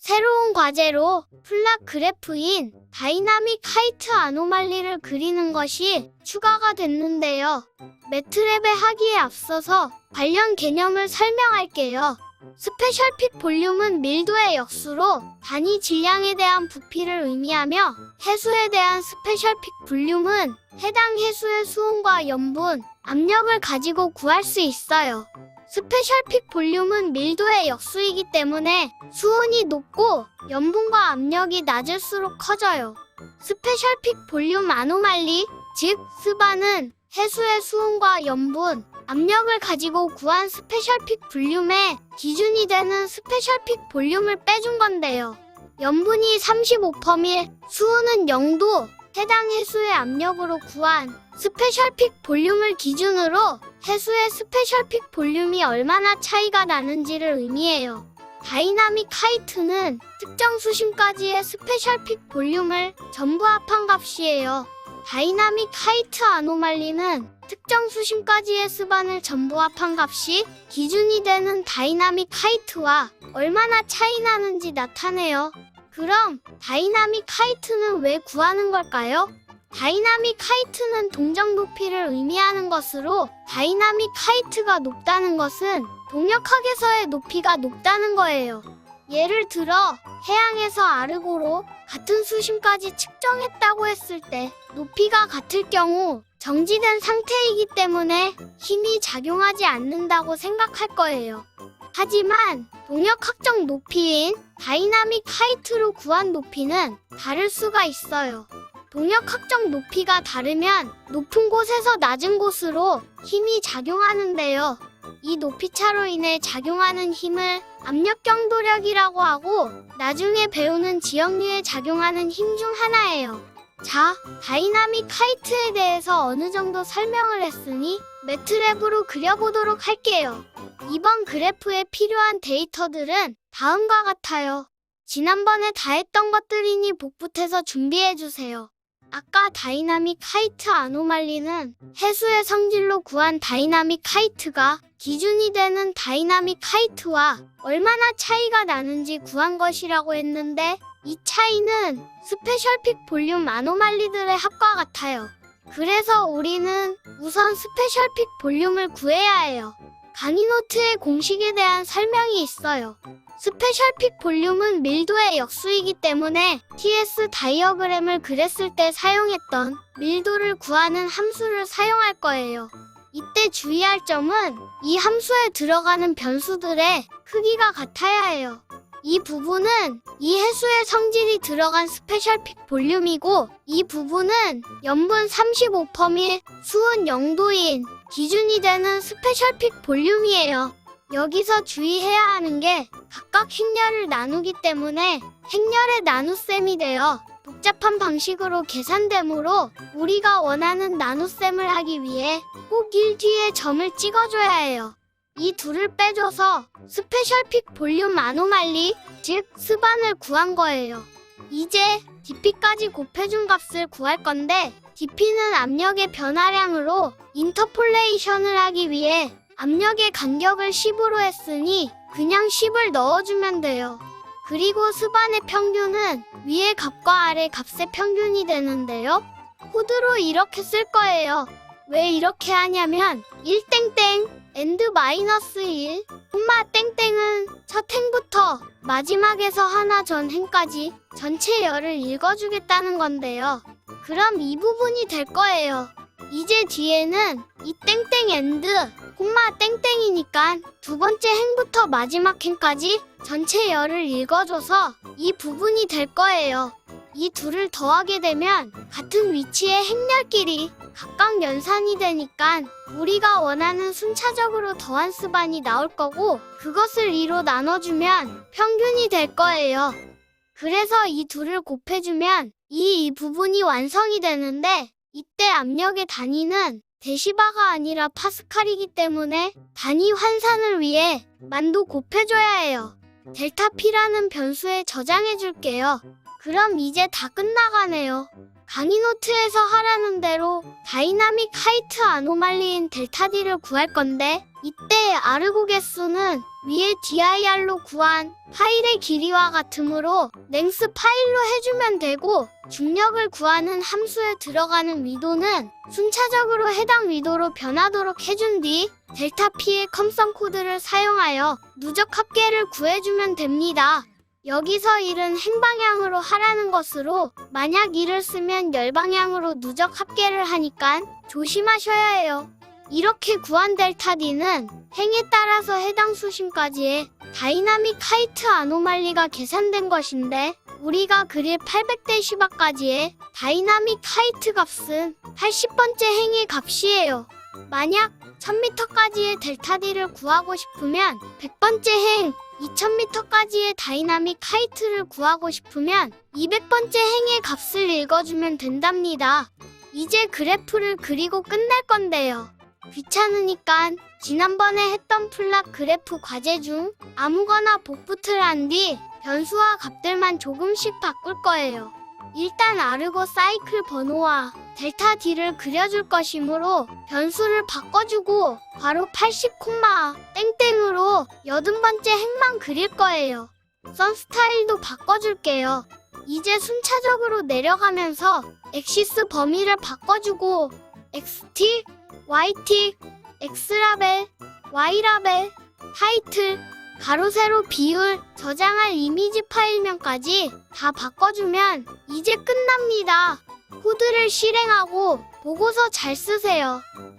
새로운 과제로 플랫 그래프인 다이나믹 하이트 아노말리를 그리는 것이 추가가 됐는데요. 매트랩에 하기에 앞서서 관련 개념을 설명할게요. 스페셜 픽 볼륨은 밀도의 역수로 단위 질량에 대한 부피를 의미하며 해수에 대한 스페셜 픽 볼륨은 해당 해수의 수온과 염분, 압력을 가지고 구할 수 있어요. 스페셜 픽 볼륨은 밀도의 역수이기 때문에 수온이 높고 염분과 압력이 낮을수록 커져요. 스페셜 픽 볼륨 아노말리, 즉 스바는 해수의 수온과 염분, 압력을 가지고 구한 스페셜 픽 볼륨의 기준이 되는 스페셜 픽 볼륨을 빼준 건데요. 염분이 35%일, 수온은 0도, 해당 해수의 압력으로 구한 스페셜 픽 볼륨을 기준으로 해수의 스페셜 픽 볼륨이 얼마나 차이가 나는지를 의미해요. 다이나믹 하이트는 특정 수심까지의 스페셜 픽 볼륨을 전부 합한 값이에요. 다이나믹 하이트 아노말리는 특정 수심까지의 스반을 전부 합한 값이 기준이 되는 다이나믹 하이트와 얼마나 차이 나는지 나타내요. 그럼 다이나믹 하이트는 왜 구하는 걸까요? 다이나믹 하이트는 동적 높이를 의미하는 것으로 다이나믹 하이트가 높다는 것은 동역학에서의 높이가 높다는 거예요. 예를 들어 해양에서 아르고로 같은 수심까지 측정했다고 했을 때 높이가 같을 경우 정지된 상태이기 때문에 힘이 작용하지 않는다고 생각할 거예요. 하지만 동역학적 높이인 다이나믹 하이트로 구한 높이는 다를 수가 있어요. 동역학적 높이가 다르면 높은 곳에서 낮은 곳으로 힘이 작용하는데요. 이 높이차로 인해 작용하는 힘을 압력경도력이라고 하고 나중에 배우는 지역류에 작용하는 힘 중 하나예요. 자, 다이나믹 하이트에 대해서 어느 정도 설명을 했으니 매트랩으로 그려보도록 할게요. 이번 그래프에 필요한 데이터들은 다음과 같아요. 지난번에 다 했던 것들이니 복붙해서 준비해주세요. 아까 다이나믹 하이트 아노말리는 해수의 성질로 구한 다이나믹 하이트가 기준이 되는 다이나믹 하이트와 얼마나 차이가 나는지 구한 것이라고 했는데 이 차이는 스페셜 픽 볼륨 아노말리들의 합과 같아요. 그래서 우리는 우선 스페셜 픽 볼륨을 구해야 해요. 강의 노트에 공식에 대한 설명이 있어요. 스페셜 픽 볼륨은 밀도의 역수이기 때문에 TS 다이어그램을 그렸을 때 사용했던 밀도를 구하는 함수를 사용할 거예요. 이때 주의할 점은 이 함수에 들어가는 변수들의 크기가 같아야 해요. 이 부분은 이 해수의 성질이 들어간 스페셜 픽 볼륨이고 이 부분은 염분 35%일, 수온 0도인 기준이 되는 스페셜 픽 볼륨이에요. 여기서 주의해야 하는 게 각각 행렬을 나누기 때문에 행렬의 나눗셈이 되어 복잡한 방식으로 계산되므로 우리가 원하는 나눗셈을 하기 위해 꼭 1 뒤에 점을 찍어줘야 해요. 이 둘을 빼줘서 스페셜 픽 볼륨 아노말리, 즉 스반을 구한 거예요. 이제 dp까지 곱해준 값을 구할 건데 dp는 압력의 변화량으로 인터폴레이션을 하기 위해 압력의 간격을 10으로 했으니 그냥 10을 넣어주면 돼요. 그리고 스반의 평균은 위의 값과 아래 값의 평균이 되는데요. 코드로 이렇게 쓸 거예요. 왜 이렇게 하냐면 1땡땡 and -1, 땡땡은 첫 행부터 마지막에서 하나 전 행까지 전체 열을 읽어주겠다는 건데요. 그럼 이 부분이 될 거예요. 이제 뒤에는 이 땡땡 and, 땡땡이니까 두 번째 행부터 마지막 행까지 전체 열을 읽어줘서 이 부분이 될 거예요. 이 둘을 더하게 되면 같은 위치의 행렬끼리 각각 연산이 되니까 우리가 원하는 순차적으로 더한 스반이 나올 거고 그것을 2로 나눠주면 평균이 될 거예요. 그래서 이 둘을 곱해주면 이 부분이 완성이 되는데 이때 압력의 단위는 데시바가 아니라 파스칼이기 때문에 단위 환산을 위해 만도 곱해줘야 해요. 델타 P라는 변수에 저장해 줄게요. 그럼 이제 다 끝나가네요. 강의 노트에서 하라는 대로 다이나믹 하이트 아노말리인 델타 D를 구할 건데, 이때 아르고 개수는 위에 dir로 구한 파일의 길이와 같으므로 랭스 파일로 해주면 되고, 중력을 구하는 함수에 들어가는 위도는 순차적으로 해당 위도로 변하도록 해준 뒤 델타 P의 컴썸 코드를 사용하여 누적 합계를 구해주면 됩니다. 여기서 1은 행방향으로 하라는 것으로, 만약 1을 쓰면 열방향으로 누적 합계를 하니까 조심하셔야 해요. 이렇게 구한 델타 D는 행에 따라서 해당 수심까지의 다이나믹 하이트 아노말리가 계산된 것인데, 우리가 그릴 800데시바까지의 다이나믹 하이트 값은 80번째 행의 값이에요. 만약 1000m까지의 델타 D를 구하고 싶으면 100번째 행, 2000m까지의 다이나믹 하이트를 구하고 싶으면 200번째 행의 값을 읽어주면 된답니다. 이제 그래프를 그리고 끝낼 건데요. 귀찮으니까 지난번에 했던 플락 그래프 과제 중 아무거나 복붙을 한 뒤 변수와 값들만 조금씩 바꿀 거예요. 일단 아르고 사이클 번호와 델타 D를 그려줄 것이므로 변수를 바꿔주고 바로 80, 땡땡으로 80번째 행만 그릴 거예요. 선 스타일도 바꿔줄게요. 이제 순차적으로 내려가면서 엑시스 범위를 바꿔주고 XT, YT, X라벨, Y라벨, 타이틀, 가로 세로 비율, 저장할 이미지 파일명까지 다 바꿔주면 이제 끝납니다. 코드를 실행하고 보고서 잘 쓰세요.